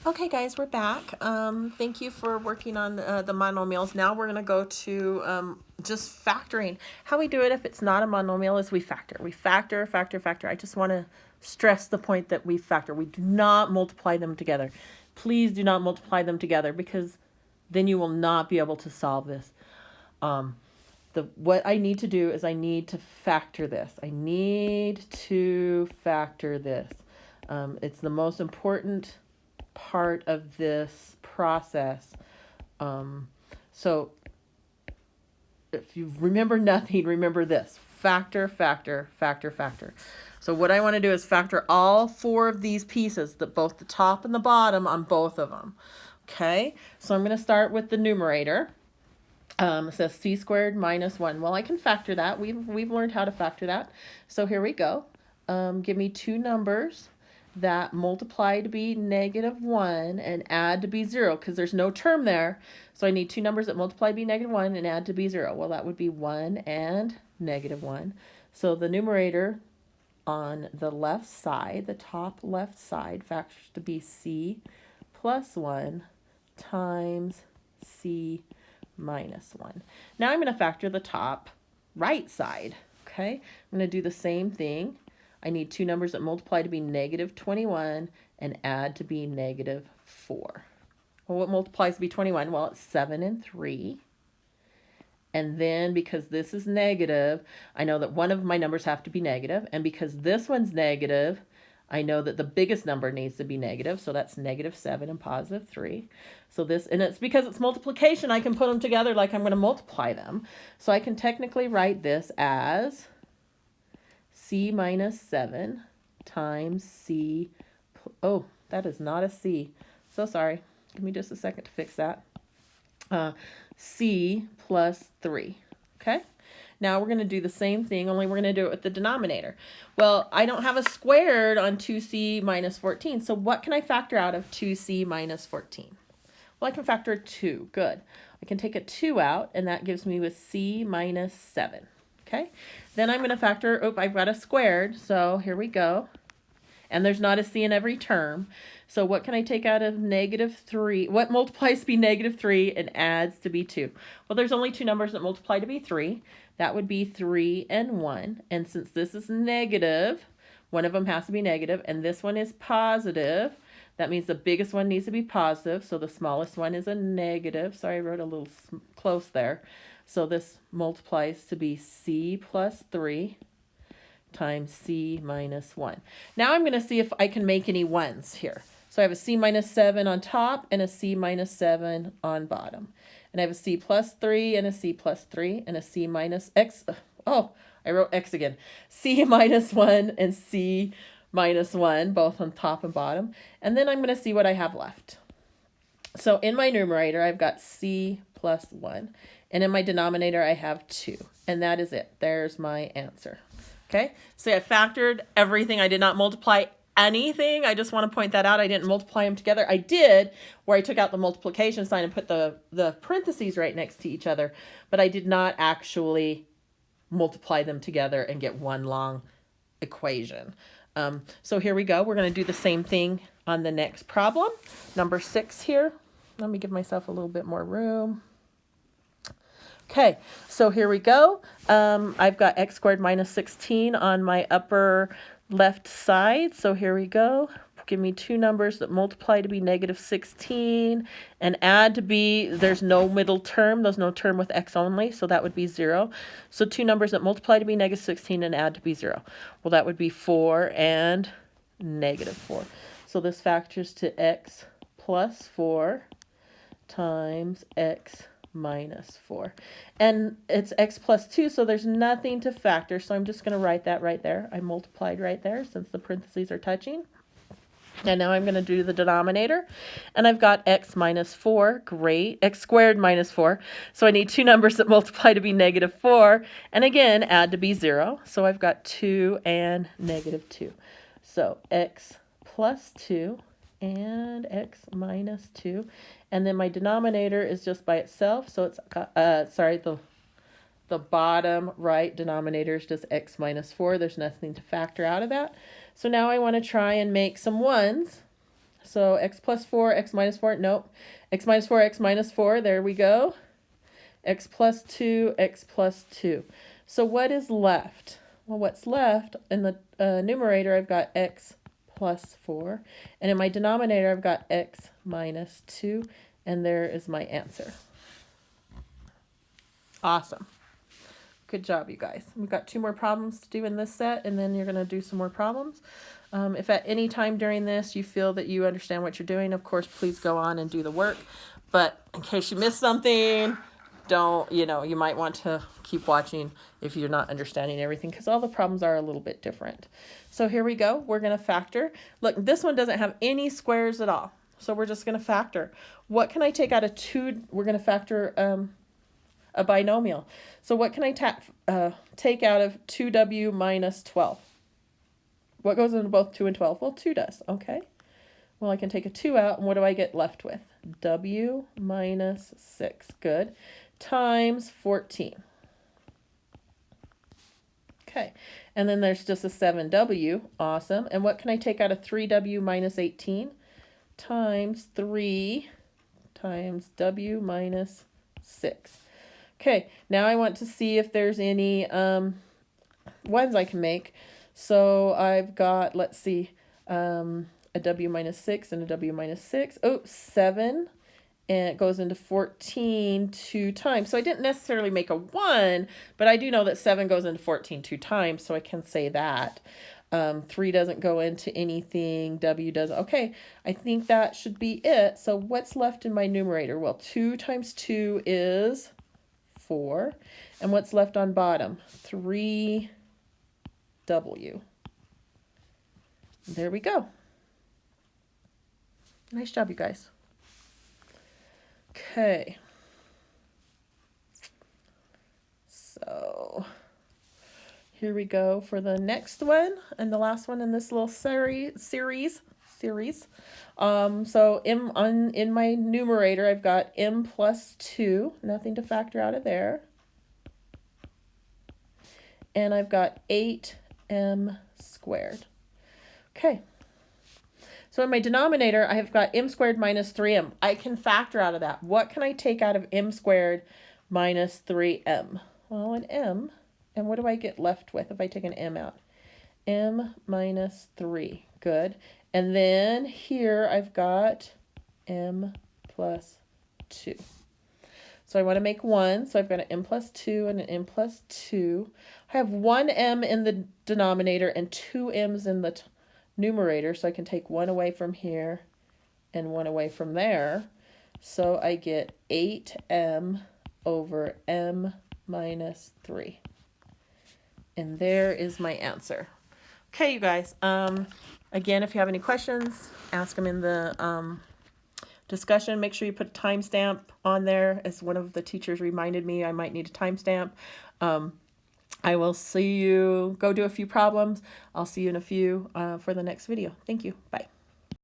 Okay, guys, we're back. Thank you for working on the monomials. Now we're going to go to just factoring. How we do it if it's not a monomial is we factor. We factor, factor, factor. I just want to stress the point that we factor. We do not multiply them together. Please do not multiply them together because then you will not be able to solve this. What I need to do is I need to factor this. I need to factor this. It's the most important part of this process. So if you remember nothing, remember this. Factor, factor, factor, factor. So what I want to do is factor all four of these pieces, both the top and the bottom on both of them. Okay, so I'm going to start with the numerator. It says c squared minus 1. Well, I can factor that. We've learned how to factor that. So here we go. Give me two numbers that multiply to be -1 and add to be 0 because there's no term there. So I need two numbers that multiply to be -1 and add to be 0. Well, that would be 1 and -1. So the numerator on the left side, the top left side, factors to be c plus 1 times c minus 1. Now I'm going to factor the top right side. Okay, I'm going to do the same thing. I need two numbers that multiply to be -21 and add to be -4. Well, what multiplies to be 21? Well, it's 7 and 3. And then because this is negative, I know that one of my numbers have to be negative. And because this one's negative, I know that the biggest number needs to be negative. So that's -7 and +3. So this, and it's because it's multiplication, I can put them together like I'm going to multiply them. So I can technically write this as c minus 7 times c, oh, that is not a c. So sorry. Give me just a second to fix that. C plus 3. Okay? Now we're going to do the same thing, only we're going to do it with the denominator. Well, I don't have a squared on 2c minus 14, so what can I factor out of 2c minus 14? Well, I can factor a 2. Good. I can take a 2 out, and that gives me with c minus 7. Okay? Then I'm going to factor, oh, I've got a squared, so here we go. And there's not a c in every term. So what can I take out of -3? What multiplies to be -3 and adds to be 2? Well, there's only two numbers that multiply to be 3. That would be 3 and 1. And since this is negative, one of them has to be negative, and this one is positive. That means the biggest one needs to be positive, so the smallest one is a negative. Sorry, I wrote a little close there. So this multiplies to be c plus 3 times c minus 1. Now I'm going to see if I can make any ones here. So I have a c minus 7 on top and a c minus 7 on bottom. And I have a c plus 3 and a c plus 3 and a c minus x. Oh, I wrote x again. C minus 1 and c minus 1, both on top and bottom. And then I'm going to see what I have left. So in my numerator, I've got c plus 1. And in my denominator, I have 2. And that is it. There's my answer. Okay, so I factored everything. I did not multiply anything. I just want to point that out. I didn't multiply them together. I did, where I took out the multiplication sign and put the parentheses right next to each other, but I did not actually multiply them together and get one long equation. So here we go. We're going to do the same thing on the next problem. Number 6 here. Let me give myself a little bit more room. Okay, so here we go. I've got x squared minus 16 on my upper left side. So here we go. Give me two numbers that multiply to be -16 and add to be, there's no middle term. There's no term with x only, so that would be 0. So two numbers that multiply to be -16 and add to be 0. Well, that would be 4 and -4. So this factors to x plus 4 times x minus 4. And it's x plus 2, so there's nothing to factor. So I'm just going to write that right there. I multiplied right there since the parentheses are touching. And now I'm going to do the denominator. And I've got x minus 4. Great. X squared minus 4. So I need two numbers that multiply to be -4. And again, add to be 0. So I've got 2 and -2. So x plus 2 and x minus 2. And then my denominator is just by itself. So it's, the bottom right denominator is just x minus 4. There's nothing to factor out of that. So now I want to try and make some ones. So x plus 4, x minus 4, nope. X minus 4, x minus 4, there we go. X plus 2, x plus 2. So what is left? Well, what's left in the numerator, I've got x plus 4. And in my denominator, I've got x minus 2. And there is my answer. Awesome. Good job, you guys. We've got 2 more problems to do in this set, and then you're going to do some more problems. If at any time during this you feel that you understand what you're doing, of course, please go on and do the work. But in case you missed something, don't, you might want to keep watching if you're not understanding everything, because all the problems are a little bit different. So here we go. We're going to factor. Look, this one doesn't have any squares at all. So we're just going to factor. What can I take out of 2? We're going to factor a binomial. So what can I take out of 2w minus 12? What goes into both 2 and 12? Well, 2 does. Okay. Well, I can take a 2 out, and what do I get left with? W minus 6. Good. Times 14. Okay. And then there's just a 7w. Awesome. And what can I take out of 3w minus 18? Times 3 times w minus 6. Okay, now I want to see if there's any ones I can make. So I've got, let's see, a w minus 6 and a w minus 6. Oh, 7. And it goes into 14 2 times. So I didn't necessarily make a 1, but I do know that 7 goes into 14 2 times, so I can say that. 3 doesn't go into anything. W does. Okay, I think that should be it. So what's left in my numerator? Well, 2 times 2 is 4. And what's left on bottom? 3w. There we go. Nice job, you guys. Okay. So here we go for the next one and the last one in this little series. So in my numerator, I've got m plus 2, nothing to factor out of there. And I've got 8m squared. Okay. So in my denominator, I have got m squared minus 3m. I can factor out of that. What can I take out of m squared minus 3m? Well, an m. And what do I get left with if I take an m out? M minus 3. Good. And then here I've got m plus 2. So I want to make 1. So I've got an m plus 2 and an m plus 2. I have 1 m in the denominator and 2 m's in the numerator. So I can take 1 away from here and 1 away from there. So I get 8m over m minus 3. And there is my answer. Okay, you guys. Again, if you have any questions, ask them in the discussion. Make sure you put a timestamp on there. As one of the teachers reminded me, I might need a timestamp. I will see you. Go do a few problems. I'll see you in a few for the next video. Thank you. Bye.